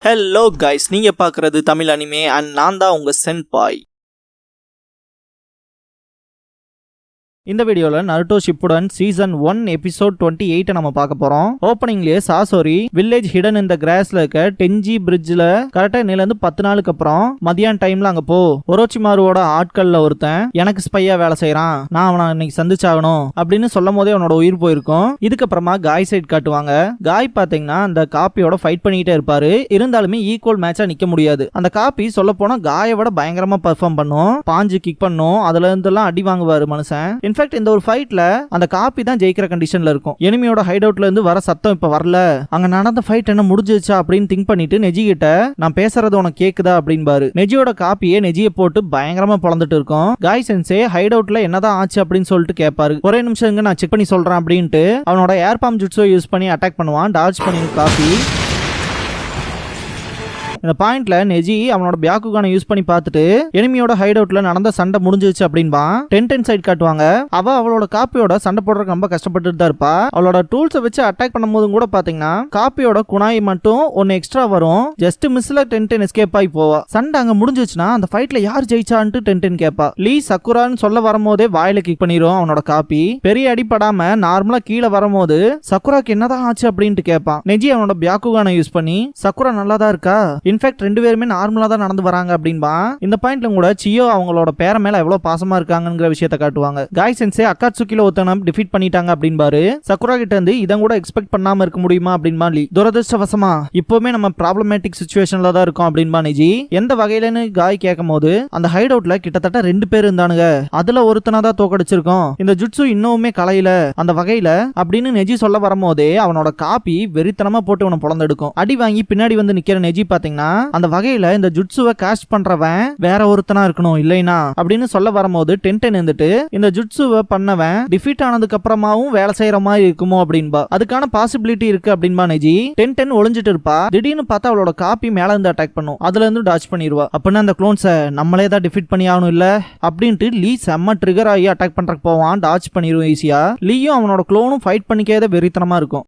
Hello guys, நீங்க பார்க்குறது Tamil anime and நான் தான் உங்க சென்பாய். இந்த வீடியோவில் நருட்டோ ஷிப்புடன் சீசன் 1 எபிசோட் 28 நம்ம பார்க்க போறோம். ஓப்பனிங்லேயே சாசோரி வில்லேஜ் ஹிடன் இந்த கிராஸ்ல இருக்க டென்ஜி பிரிட்ஜ்ல கரெக்டா இன்னிலிருந்து 10 நாளுக்கு அப்புறம் மதியான டைம்ல அங்க போ, ஒரோச்சிமாருவோட ஆட்கள்ல ஒருத்தன் எனக்கு ஸ்பையா வேலை செய்யறான், நான் அவனை இன்னைக்கு சந்திச்சாகணும் அப்படின்னு சொல்லும் போதே அவனோட உயிர் போயிருக்கும். இதுக்கப்புறமா காய் சைட் காட்டுவாங்க. காய் பாத்தீங்கன்னா அந்த காப்பியோட ஃபைட் பண்ணிக்கிட்டே இருப்பாரு. இருந்தாலுமே ஈக்குவல் மேட்சா நிக்க முடியாது. அந்த காப்பி சொல்ல போனா காயை விட பயங்கரமா பெர்ஃபார்ம் பண்ணும், பாஞ்சு கிக் பண்ணும், அதுல இருந்தெல்லாம் அடி வாங்குவாரு மனுஷன். இன்ஃபேக்ட் இந்த ஒரு ஃபைட்ல அந்த காப்பி தான் ஜெயிக்கிற கண்டிஷன்ல இருக்கும். எனிமியோட ஹைட் அவுட்ல இருந்து வர சத்தம் இப்ப வரல, அங்க நடந்த ஃபைட் என்ன முடிஞ்சிருச்சா அப்படின்னு திங்க் பண்ணிட்டு நெஜி கிட்ட நான் பேசுறது உனக்கு கேக்குதா அப்படின்பாரு. நெஜியோட காப்பியே நெஜியை போட்டு பயங்கரமா பொளந்துட்டு இருக்கும். காய் சென்சே ஹைட் அவுட்ல என்னதான் ஆச்சு அப்படின்னு சொல்லிட்டு கேட்பாரு. ஒரே நிமிஷம் இங்க நான் செக் பண்ணி சொல்றேன் அப்படின்ட்டு அவனோட ஏர் பாம் ஜுட்ஸோ யூஸ் பண்ணி அட்டாக் பண்ணுவான். டாட்ஜ் பண்ணி காப்பி இந்த பாயிண்ட்ல நெஜி அவனோட பியாக்குகான யூஸ் பண்ணி பார்த்துட்டு எனிமியோட ஹைட் அவுட்ல நடந்த சண்டை முடிஞ்சிருச்சு அப்படின்பா. டென் சைட் காட்டுவாங்க. அவளோட காப்பியோட சண்டை போடுறதுக்கு ரொம்ப கஷ்டப்பட்டு தான் இருப்பா. அவளோட டூல்ஸை வச்சு அட்டாக் பண்ணும்போது கூட பாத்தீங்கன்னா காப்பியோட குணாய் மட்டும் ஒன்னு எக்ஸ்ட்ரா வரும். ஜஸ்ட் மிஸ்ல டென் எஸ்கேப் ஆகி போவா. சண்டை அங்க முடிஞ்சிச்சுன்னா அந்த ஃபைட்ல யார் ஜெயிச்சான்ட்டு டென் கேப்பா. லீ சக்குரான்னு சொல்ல வரும்போதே வாயில கிக் பண்ணிரும் அவனோட காப்பி. பெரிய அடிப்படாம நார்மலா கீழே வரும்போது சக்குராக்கு என்னதான் ஆச்சு அப்படின்ட்டு கேட்பான். நெஜி அவனோட பியாக்குகான யூஸ் பண்ணி சக்குரா நல்லாதான் இருக்கா, இன்ஃபேக்ட் ரெண்டு பேருமே நார்மலா தான் நடந்து வராங்க அப்படின்பா. இந்த பாயிண்ட்ல கூட சியோ அவங்களோட பேர மேல எவ்வளவு பாசமா இருக்காங்கிற விஷயத்த காட்டுவாங்க. காய் சென்சே அக்காட்சுகில ஒருத்தனை டிஃபீட் பண்ணிட்டாங்க அப்படின்பாரு. சக்குரா கிட்ட இருந்து இதான் கூட எக்ஸ்பெக்ட் பண்ணாம இருக்க முடியுமா அப்படின்பா லீ. துரதிருஷ்டவசமா இப்பவுமே நம்ம ப்ராப்ளமேட்டிக் சிச்சுவேஷன்ல தான் இருக்கோம் அப்படின்பா நெஜி. எந்த வகையிலன்னு காய் கேட்கும் போது அந்த ஹைட் அவுட்ல கிட்டத்தட்ட 2 பேர் இருந்தானுங்க, அதுல ஒருத்தனா தான் தோக்கடிச்சிருக்கோம், இந்த ஜுட்சு இன்னுமே கலையில அந்த வகையில அப்படின்னு நெஜி சொல்ல வரும்போதே அவனோட காப்பி வெறித்தனமா போட்டு அவனை பொழந்தெடுக்கும். அடி வாங்கி பின்னாடி வந்து நிக்கிற நெஜி பாத்தீங்கன்னா அந்த வகையில இந்த ஜுட்சுவை காஸ்ட் பண்றவன் வேற ஒருத்தனா இருக்கணும் இல்லைனா அப்படின்னு சொல்ல வரும்போது டென்டன் இருந்துட்டு இந்த ஜுட்சுவை பண்ணவன் டிஃபீட் ஆனதுக்கு அப்புறமாவும் வேலை செய்யற மாதிரி இருக்குமோ அப்படின்பா. அதுக்கான பாசிபிலிட்டி இருக்கு அப்படின்பா நெஜி. டென்டன் ஒளிஞ்சிட்டு இருப்பா. திடீர்னு பார்த்தா அவளோட காப்பி மேல இருந்து அட்டாக் பண்ணும், அதுல இருந்து டாச் பண்ணிடுவா. அப்படின்னா அந்த குளோன்ஸை நம்மளே தான் டிஃபீட் பண்ணி ஆகணும் இல்ல அப்படின்ட்டு லீ செம்ம ட்ரிகர் ஆகி அட்டாக் பண்றதுக்கு போவான். டாச் பண்ணிடுவோம் ஈஸியா. லீயும் அவனோட குளோனும் ஃபைட் பண்ணிக்கவே வெறித்தனமா இருக்கும்.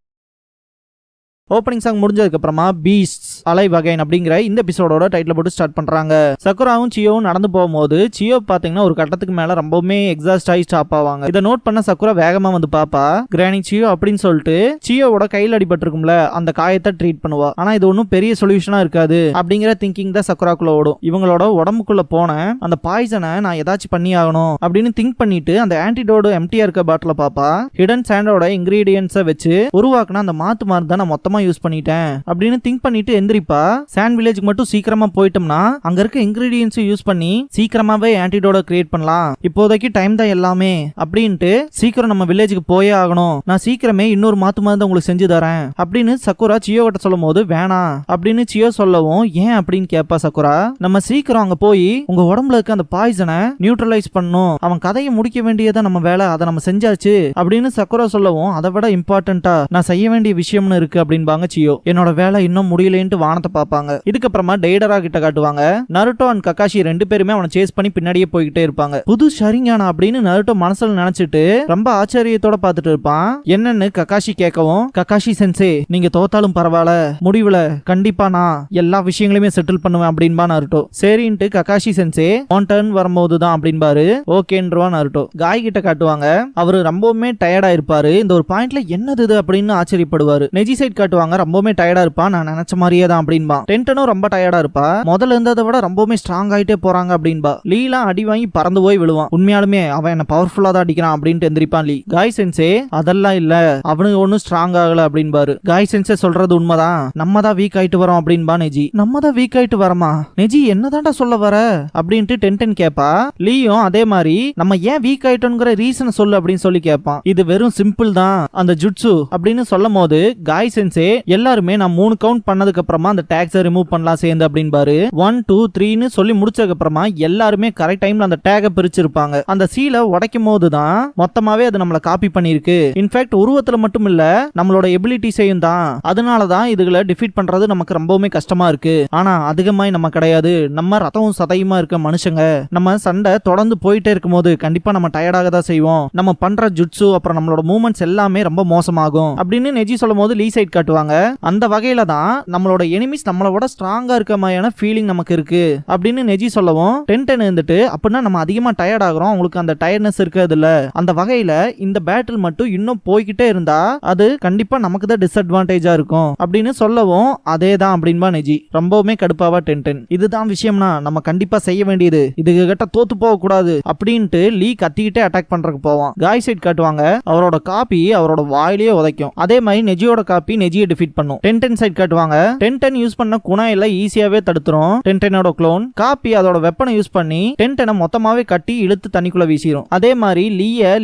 ஓப்பனிங் சாங் முடிஞ்சதுக்கு அப்புறமா பீஸ்ட்ஸ் அலைவ் அகைன் அப்படிங்கிற இந்த எபிசோடோட டைட்டில் போட்டு ஸ்டார்ட் பண்றாங்க. சக்குராவும் சியோவும் நடந்து போகும்போது சியோ பாத்தீங்கன்னா ஒரு கட்டத்துக்கு மேல ரொம்பவுமே எக்ஸாஸ்ட் ஆகி ஸ்டாப் ஆவாங்க. இதை நோட் பண்ண சக்குரா வேகமா வந்து பாப்பா. கிரானி சியோ அப்படின்னு சொல்லிட்டு சியோவோட கையில் அடிபட்டிருக்கும்ல அந்த காயத்தை ட்ரீட் பண்ணுவா. ஆனா இது ஒன்னும் பெரிய சொல்யூஷனா இருக்காது அப்படிங்கிற திங்கிங் தான் சக்குராக்குள்ள ஓடும். இவங்களோட உடம்புக்குள்ள போன அந்த பாய்சனை நான் ஏதாச்சும் பண்ணி ஆகணும் அப்படின்னு திங்க் பண்ணிட்டு அந்த ஆன்டிடோடு எம்டியா இருக்க பாட்டில பாப்பா. ஹிடன் சாண்டோட இன்கிரீடியன்ஸை வச்சு உருவாக்குன அந்த மாத்து மருந்து நான் மொத்தமா யூஸ் பண்ணிட்டேன் அப்படின்னு திங்க் பண்ணிட்டு எந்திரிப்பா. சாண்ட் வில்லேஜ்க்கு மட்டும் சீக்கிரமா போயிட்டோம்னா அங்க இருக்க இன்கிரீடியன்ஸ் யூஸ் பண்ணி சீக்கிரமாவே ஆன்டிடோட கிரியேட் பண்ணலாம், இப்போதைக்கு டைம் தான் எல்லாமே அப்படின்ட்டு சீக்கிரம் நம்ம வில்லேஜுக்கு போயே ஆகணும், நான் சீக்கிரமே இன்னொரு மாத்து மருந்து உங்களுக்கு செஞ்சு தரேன் அப்படின்னு சக்குரா சியோ கிட்ட சொல்லும் போது வேணாம் அப்படின்னு சியோ சொல்லவும் ஏன் அப்படின்னு கேட்பா சக்குரா. நம்ம சீக்கிரம் அங்க போய் உங்க உடம்புல இருக்க அந்த பாய்சனை நியூட்ரலைஸ் பண்ணணும், அவன் கதையை முடிக்க வேண்டியதான் நம்ம வேலை, அதை நம்ம செஞ்சாச்சு அப்படின்னு சக்குரா சொல்லவும் அதை விட இம்பார்ட்டன்டா நான் செய்ய வேண்டிய விஷயம்னு இருக்கு அப்படின்னு சியோ. என்னோட வேலை இன்னும் முடியலன்ட்டு வானத்தை பாப்பாங்க. இதுக்கப்புறமா டெய்டரா கிட்ட காட்டுவாங்க. நருட்டோ அண்ட் ககாஷி 2 பேருமே அவனை சேஸ் பண்ணி பின்னாடியே போய்கிட்டே இருப்பாங்க. புது ஷரிங்கானா அப்படின்னு நருட்டோ மனசுல நினைச்சிட்டு ரொம்ப ஆச்சரியத்தோட பாத்துட்டு இருப்பான். என்னன்னு ககாஷி கேட்கவும் ககாஷி சென்சே நீங்க தோத்தாலும் பரவாயில்ல, முடிவுல கண்டிப்பா நான் எல்லா விஷயங்களையுமே செட்டில் பண்ணுவேன் அப்படின்பா நருட்டோ. சரின்ட்டு ககாஷி சென்சே ஆன் டர்ன் வரும்போதுதான் அப்படின்பாரு. ஓகேன்றவா நருட்டோ. காய் கிட்ட காட்டுவாங்க. அவரு ரொம்பவுமே டயர்டா இருப்பாரு. இந்த ஒரு பாயிண்ட்ல என்னது அப்படின்னு ஆச்சரியப்படுவாரு. நெஜி சைட் காட்டுவாங்க. ரொம்பவே டயர்டா இருப்பா. நான் நினைச்ச மாதிரியே தான் அப்படின்பா. டென்டனும் ரொம்ப டயர்டா இருப்பா. முதல்ல இருந்ததை விட ரொம்பவே ஸ்ட்ராங் ஆயிட்டே போறாங்க அப்படின்பா. லீலாம் அடி வாங்கி பறந்து போய் விழுவான். உண்மையாலுமே அவன் என்ன பவர்ஃபுல்லா தான் அடிக்கிறான் அப்படின்ட்டு எந்திரிப்பான் லீ. காய் சென்சே அதெல்லாம் இல்ல, அவனுக்கு ஒன்னும் ஸ்ட்ராங் ஆகல அப்படின்பாரு. காய் சென்சே சொல்றது உண்மைதான், நம்ம தான் வீக் ஆயிட்டு வரோம் அப்படின்பா நெஜி. நம்ம தான் வீக் ஆயிட்டு வரமா நெஜி, என்னதான்டா சொல்ல வர அப்படின்ட்டு டென்டன் கேப்பா. லீயும் அதே மாதிரி நம்ம ஏன் வீக் ஆயிட்டோங்கிற ரீசன் சொல்லு அப்படின்னு சொல்லி கேட்பான். இது வெறும் சிம்பிள் தான், அந்த ஜுட்சு அப்படின்னு சொல்லும் போது காய் சென்சே எல்லாருமே நான் 3 கவுண்ட் பண்ணதுக்கு அப்புறமா அந்த டாக்ஸை ரிமூவ் பண்ணலாம் சேர்ந்து அப்படின்பாரு. 1 2 3ன்னு சொல்லி முடிச்சதுக்கு அப்புறமா எல்லாருமே கரெக்ட் டைம்ல அந்த டேகை பிரிச்சிருப்பாங்க. அந்த சீலை உடைக்கும் போதுதான் மொத்தமாவே அது நம்மள காப்பி பண்ணிருக்கு. இன்ஃபேக்ட் உருவத்துல மட்டும் இல்ல நம்மளோட எபிலிட்டிஸையும் தான். அதனாலதான் இதுகளை டிஃபீட் பண்றது நமக்கு ரொம்பவுமே கஷ்டமா இருக்கு. ஆனா அதிகமாய் நம்ம கிடையாது, நம்ம ரத்தமும் சதையுமா இருக்க மனுஷங்க. நம்ம சண்டை தொடர்ந்து போயிட்டே இருக்கும் போது கண்டிப்பா நம்ம டயர்டாக தான் செய்வோம். நம்ம பண்ற ஜுட்சு அப்புறம் நம்மளோட மூவ்மெண்ட்ஸ் எல்லாமே ரொம்ப மோசமாகும் அப்படின்னு நெஜி சொல்லும் போது லீ சைட் காட்டுவாங்க. காட்டுவாங்க. அந்த வகையில தான் நம்மளோட எனிமிஸ் நம்மளோட ஸ்ட்ராங்கா இருக்க மாதிரியான ஃபீலிங் நமக்கு இருக்கு அப்படின்னு நெஜி சொல்லவும் டென்டென் இருந்துட்டு அப்படின்னா நம்ம அதிகமா டயர்ட் ஆகுறோம், உங்களுக்கு அந்த டயர்ட்னஸ் இருக்கிறது இல்ல, அந்த வகையில இந்த பேட்டில் மட்டும் இன்னும் போய்கிட்டே இருந்தா அது கண்டிப்பா நமக்கு தான் டிஸ்அட்வான்டேஜா இருக்கும் அப்படின்னு சொல்லவும் அதே தான் அப்படின்பா நெஜி. ரொம்பவுமே கடுப்பாவா டென்டென். இதுதான் விஷயம்னா நம்ம கண்டிப்பா செய்ய வேண்டியது, இதுக்கு கிட்ட தோத்து போக கூடாது அப்படின்ட்டு லீ கத்திக்கிட்டே அட்டாக் பண்றதுக்கு போவான். காய் சைட் காட்டுவாங்க, அவரோட காப்பி அவரோட வாயிலேயே உதைக்கும். அதே மாதிரி நெஜியோட காப்பி நெஜியை டிஃபீட் பண்ணும். டென்டென் சைட் காட்டுவாங்க, டென்டென் யூஸ் பண்ண குணாயில ஈஸியாவே தடுத்துரும். டென்டெனோட க்ளோன் காப்பி அதோட வெப்பனை யூஸ் பண்ணி டென்டெனை மொத்தமாவே கட்டி இழுத்து தண்ணிக்குள்ள வீசிரும். அதே மாதிரி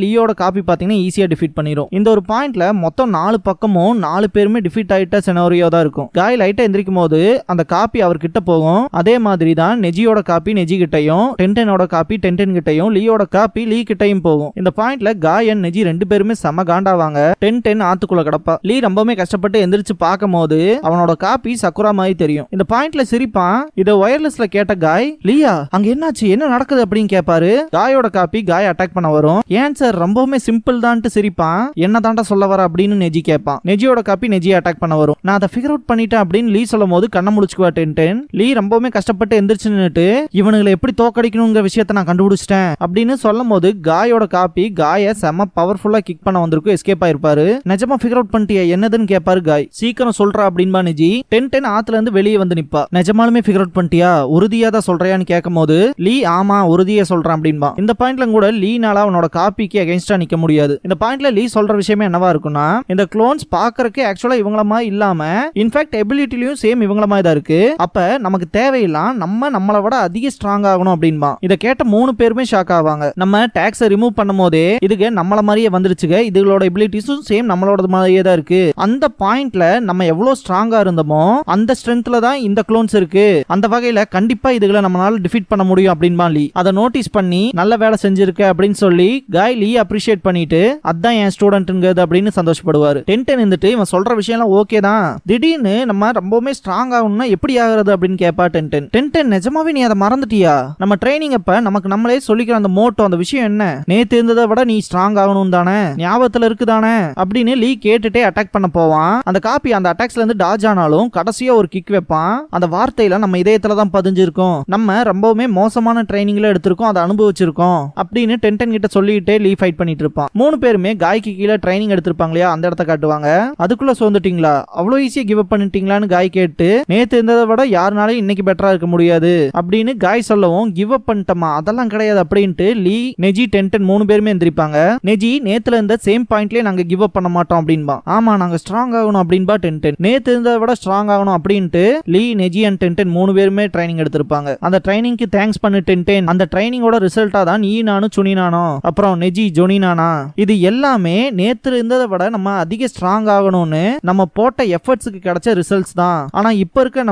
லியோட காப்பி பாத்தீங்கன்னா ஈஸியா டிஃபீட் பண்ணிரும். இந்த ஒரு பாயிண்ட்ல மொத்தம் 4 பக்கமும் 4 பேருமே டிஃபீட் ஆயிட்ட சினாரியோ தான் இருக்கும். காய் லைட்டா எந்திரிக்கும் போது அந்த காப்பி அவர்கிட்ட போகும். அதே மாதிரி தான் நெஜியோட காப்பி நெஜி கிட்டையும், டென்டெனோட காப்பி டென்டென் கிட்டையும், லியோட காப்பி லீ கிட்டையும் போகும். இந்த பாயிண்ட்ல காய் அண்ட் நெஜி 2 பேருமே செம காண்டாவாங்க. டென்டென் ஆத்துக்குள்ள கிடப்பா. லீ ரொம்பவே கஷ்டப்பட்டு எந்திரிச்சு பார்க்கும் போது அவனோட காப்பி சக்குரா மாதிரி தெரியும். இந்த பாயிண்ட்ல சிரிப்பான். இத வயர்லெஸ்ல கேட்ட காய், லியா அங்க என்னாச்சு, என்ன நடக்குது அப்படின்னு கேட்பாரு. காயோட காப்பி காய் அட்டாக் பண்ண வரும். ஏன் சார் ரொம்பவுமே சிம்பிள் தான்ட்டு சிரிப்பான். என்ன தாண்டா சொல்ல வர அப்படின்னு நெஜி கேட்பான். நெஜியோட காப்பி நெஜியை அட்டாக் பண்ண வரும். நான் அதை ஃபிகர் அவுட் பண்ணிட்டேன் அப்படின்னு லீ சொல்லும் போது கண்ணை முழிச்சுக்குவா டென்டென். லீ ரொம்பவுமே கஷ்டப்பட்டு எந்திரிச்சு நின்னுட்டு இவனுங்களை எப்படி தோக்கடிக்கணுங்கிற விஷயத்தை நான் கண்டுபிடிச்சிட்டேன் அப்படின்னு சொல்லும் போது காயோட காப்பி காய செம பவர்ஃபுல்லா கிக் பண்ண வந்திருக்கும். எஸ்கேப் ஆயிருப்பாரு. நிஜமா ஃபிகர் அவுட் பண்ணிட்டியா என்னதுன்னு கேட்பாரு காய். சீக்கிரம் சொல்றா அப்படின்பா நெஜி. டென்டென் ஆத்துல இருந்து வெளியே வந்து நிப்பா. நிஜமாலுமே ஃபிகர் அவுட் பண்ணிட்டியா, உறுதியா தான் சொல்றியான்னு கேட்கும் போது லீ ஆமா உறுதியா சொல்றான் அப்படின்பா. இந்த பாயிண்ட்ல கூட லீனால அவனோட காப்பிக்கு அகைன்ஸ்டா நிக்க முடியாது. இந்த பாயிண்ட்ல லீ சொல்ற விஷயமே என்னவா இருக்கும்னா, இந்த க்ளோன்ஸ் பாக்குறதுக்கு ஆக்சுவலா இவங்கள மாதிரி இல்லாம இன்ஃபேக்ட் எபிலிட்டிலயும் சேம் இவங்கள மாதிரி தான் இருக்கு. அப்ப நமக்கு தேவையில்லாம் நம்மளை விட அதிக ஸ்ட்ராங் ஆகணும் அப்படின்பா. இதை கேட்ட 3 பேருமே ஷாக் ஆவாங்க. நம்ம டாக்ஸை ரிமூவ் பண்ணும் போதே இதுக்கு நம்மள மாதிரியே வந்துருச்சுங்க, இதுகளோட எபிலிட்டிஸும் சேம் நம்மளோட மாதிரியே தான் இருக்கு. அந்த பாயிண்ட்ல நம்ம எவ்வளவு ஸ்ட்ராங்கா இருந்தோமோ அந்த ஸ்ட்ரென்த்ல தான் இந்த க்ளோன்ஸ் இருக்கு. அந்த வகையில கண்டிப்பா இதுகளை நம்மளால டிஃபீட் பண்ண முடியும் அப்படின்பா லீ. அதை நோட்டீஸ் பண்ணி நல்ல வேலை செஞ்சிருக்க அப்படின்னு சொல்லி காய் லீ அப்ரிஷியேட் பண்ணிட்டு அதான் என் ஸ்டூடெண்ட்ங்கிறது அப்படின்னு சந்தோஷப்படுவாரு. டென்டென் இருந்துட்டு இவன் சொல்ற விஷயம் எல்லாம் ஓகே தான், திடீர்னு நம்ம ரொம்பவுமே ஸ்ட்ராங் ஆகணும்னா எப்படி ஆகுறது அப்படின்னு கேட்பா டென்டென். டென்டென் நிஜமாவே நீ அதை மறந்துட்டியா, நம்ம ட்ரைனிங் அப்ப நமக்கு நம்மளே சொல்லிக்கிற அந்த மோட்டோ அந்த விஷயம் என்ன, நேத்து இருந்ததை விட நீ ஸ்ட்ராங் ஆகணும் தானே, ஞாபகத்துல இருக்குதானே அப்படின்னு லீ கேட்டுட்டே அட்டாக் பண்ண போவான். அந்த காப்பி அந்த அட்டாக்ஸ்ல இருந்து டாஜ் ஆனாலும் கடைசியா ஒரு கிக் வைப்பான். அந்த வார்த்தையில நம்ம இதயத்துல தான் பதிஞ்சிருக்கும், நம்ம ரொம்பவுமே மோசமான ட்ரைனிங்ல எடுத்திருக்கோம், அதை அனுபவிச்சிருக்கோம் அப்படின்னு டென்டென் கிட்ட சொல்லிட்டே லீ ஃபைட் பண்ணிட்டு இருப்பான். 3 பேருமே காய்க்கு கீழே ட்ரைனிங் எடுத்திருப்பாங்க இல்லையா, அந்த இடத்த காட்டுவாங்க. அதுக்குள்ள சோர்ந்துட்டீங்களா, அவ்வளவு ஈஸியா கிவ் அப் பண்ணிட்டீங்களான்னு காய் கேட்டு நேத்து இருந்ததை விட யாருனாலும் இன்னைக்கு பெட்டரா இருக்க முடியாது அப்படின்னு காய் சொல்லவும் கிவ் அப் பண்ணிட்டமா அதெல்லாம் கிடையாது அப்படின்ட்டு லீ நெஜி டென்டென் 3 பேருமே எந்திரிப்பாங்க. நெஜி நேத்துல இருந்த சேம் பாயிண்ட்லயே நாங்க கிவ் அப் பண்ண மாட்டோம் அப்படின்பா. ஆமா நாங்க ஸ்ட்ராங் ஆகணும் அப்படின்பா டென்டென். நேத்து இருந்ததை விட ஸ்ட்ராங் ஆகணும் அப்படின்ட்டு லீ நெஜி அண்ட் டென்டென் 3 பேருமே ட்ரைனிங் எடுத்திருப்பாங்க. அந்த ட்ரைனிங்க்கு தேங்க்ஸ் பண்ணு டென்டென், அந்த ட்ரைனிங்கோட ரிசல்ட்டா தான் நீ நானும் சுனினானோ அப்புறம் நெஜி ஜொனினானா இது எல்லாமே நேத்து இருந்ததை விட நம்ம அதிக ஸ்ட்ராங் ஆகணும்னு நம்ம போட்ட எஃபர்ட்ஸ்க்கு கிடைச்ச ரிசல்ட்ஸ் தான். ஆனா இப்ப இருக்க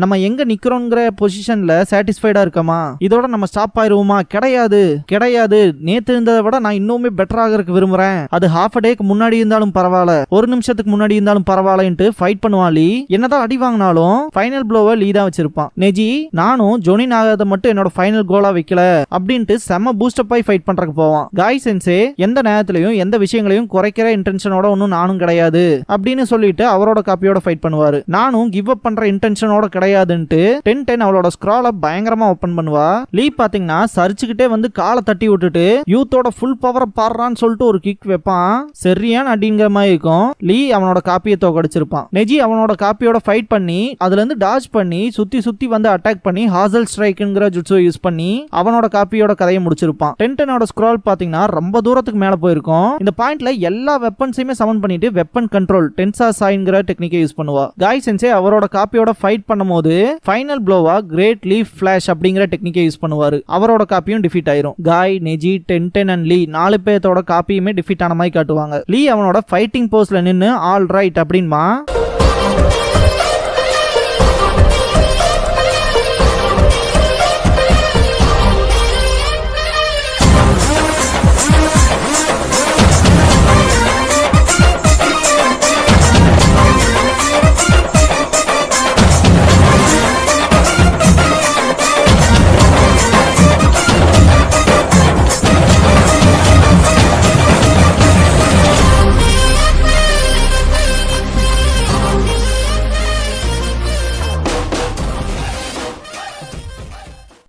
நம்ம எங்க நிக்கிறோங்கிற பொசிஷன்ல சாட்டிஸ்ஃபைடா இருக்கமா, இதோட நம்ம ஸ்டாப் ஆயிருவோமா, கிடையாது கிடையாது, நேத்து இருந்ததை விட நான் இன்னுமே பெட்டர் ஆகிறதுக்கு விரும்புறேன், அது ஹாஃப் அ டேக்கு முன்னாடி இருந்தாலும் பரவாயில்ல, ஒரு நிமிஷத்துக்கு முன்னாடி இருந்தாலும் பரவாயில்லன்ட்டு ஃபைட் பண்ணுவான் லீ. என்னதான் அடி வாங்கினாலும் ஃபைனல் ப்ளோவை லீ தான் வச்சிருப்பான். நெஜி நானும் ஜொனின் ஆகாத மட்டும் என்னோட ஃபைனல் கோலா வைக்கல அப்படின்ட்டு செம பூஸ்டப் ஆகி ஃபைட் பண்றதுக்கு போவான். காய் சென்சே எந்த நேரத்திலையும் எந்த விஷயங்களையும் குறைக்கிற இன்டென்ஷனோட ஒன்னும் நானும் கிடையாது அப்படின்னு சொல்லிட்டு அவரோட காப்பியோட ஃபைட் பண்ணுவாரு. நானும் கிவ் அப் பண்ற இன்டென்ஷனோட கிடையாதுன்ட்டு டென்டென் அவளோட ஸ்க்ரால பயங்கரமா ஓபன் பண்ணுவா. லீ பாத்தீங்கன்னா சரிச்சுக்கிட்டே வந்து காலை தட்டி விட்டுட்டு யூத்தோட ஃபுல் பவரை பாடுறான்னு சொல்லிட்டு ஒரு கிக் வைப்பான். சரியான அடிங்கிற மாதிரி இருக்கும். லீ அவனோட காப்பியை தோக்கடிச்சிருப்பான். நெஜி அவனோட காப்பியோட ஃபைட் பண்ணி அதுல இருந்து டாஜ் பண்ணி சுத்தி சுத்தி வந்து அட்டாக் பண்ணி ஹாசல் ஸ்ட்ரைக்ங்கிற ஜுட்ஸோ யூஸ் பண்ணி அவனோட காப்பியோட கதையை முடிச்சிருப்பான். டென்டனோட ஸ்க்ரால் பாத்தீங்கன்னா ரொம்ப தூரத்துக்கு மேல போயிருக்கும். இந்த பாயிண்ட்ல எல்லா வெப்பன்ஸையுமே சமன் பண்ணிட்டு வெப்பன் கண்ட்ரோல் டென்சா சாயின்ங்கிற டெக்னிக்கை யூஸ் பண்ணுவா. காய் சென்சே அவரோட காப்பியோட ஃபைட் பண்ணும்போது ஃபைனல் ப்ளோவா கிரேட் லீஃப் ஃபிளாஷ் அப்படிங்கிற டெக்னிக்கை யூஸ் பண்ணுவாரு. அவரோட காப்பியும் டிஃபீட் ஆயிரும். காய் நெஜி டென்டென் அண்ட் லீ 4 பேர்த்தோட காப்பியுமே டிஃபீட் ஆன மாதிரி காட்டுவாங்க. லீ அவனோட ஃபைட்டிங் போஸ்ல நின்னு ஆல் ரைட் அப்படின்பா.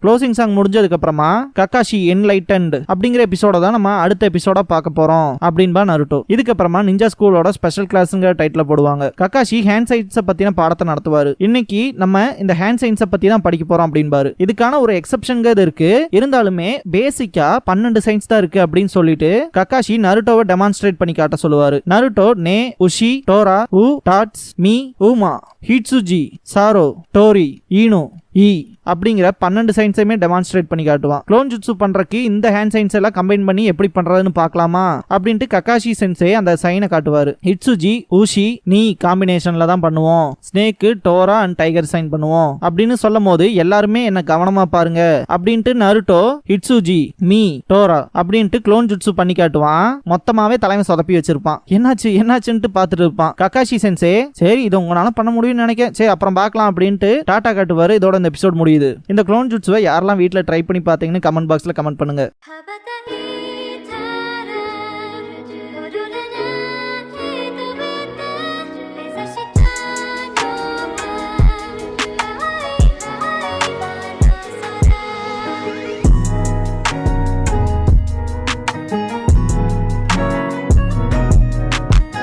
க்ளோசிங் சாங் முடிஞ்சதுக்கு அப்புறமா கக்காஷி என்லைட்டன்ட் அப்படிங்கிற எபிசோட தான் நம்ம அடுத்த எபிசோட பார்க்க போறோம் அப்படின்பா நருட்டோ. இதுக்கப்புறமா நிஞ்சா ஸ்கூலோட ஸ்பெஷல் கிளாஸ்ங்கிற டைட்டில் போடுவாங்க. கக்காஷி ஹேண்ட் சயின்ஸை பத்தின பாடத்தை நடத்துவாரு. இன்னைக்கு நம்ம இந்த ஹேண்ட் சயின்ஸை பத்தி தான் படிக்க போறோம் அப்படின்பாரு. இதுக்கான ஒரு எக்ஸெப்ஷன்ங்கிறது இருக்கு, இருந்தாலுமே பேசிக்கா 12 சயின்ஸ் தான் இருக்கு அப்படின்னு சொல்லிட்டு கக்காஷி நருட்டோவை டெமான்ஸ்ட்ரேட் பண்ணி காட்ட சொல்லுவாரு. நருட்டோ நே, உஷி, டோரா, உ, டாட்ஸ், மீ, ஊமா, ஹிட்சுஜி, சாரோ, டோரி, ஈனோ, ஈ அப்படிங்கிற 12 சயின்ஸையுமே டெமான்ஸ்ட்ரேட் பண்ணி காட்டுவான். க்ளோன் ஜுட்சு பண்றதுக்கு இந்த ஹேண்ட் சயின்ஸ் எல்லாம் கம்பைன் பண்ணி எப்படி பண்றதுன்னு பார்க்கலாமா அப்படின்ட்டு கக்காஷி சென்சே அந்த சைனை காட்டுவாரு. ஹிட்சுஜி, ஊஷி, நீ காம்பினேஷன்ல தான் பண்ணுவோம், ஸ்னேக்கு, டோரா அண்ட் டைகர் சைன் பண்ணுவோம் அப்படின்னு சொல்லும் போது எல்லாருமே என்ன கவனமா பாருங்க அப்படின்ட்டு நருட்டோ ஹிட்சுஜி, மீ, டோரா அப்படின்ட்டு க்ளோன் ஜுட்சு பண்ணி காட்டுவான். மொத்தமாவே தலைமை சொதப்பி வச்சிருப்பான். என்னாச்சுன்னு பார்த்துட்டு இருப்பான். கக்காஷி சென்சே சரி இது உங்களால பண்ண முடியும்னு நினைக்கிறேன், சரி அப்புறம் பார்க்கலாம் அப்படின்ட்டு டாடா காட்டுவாரு. இதோட இந்த எபிசோட் முடியுது. இந்த க்ளோன் ஜுட்சுவை யாரெல்லாம் வீட்டில் ட்ரை பண்ணி பார்த்தீங்கன்னு கமெண்ட் பாக்ஸ்ல கமெண்ட் பண்ணுங்க.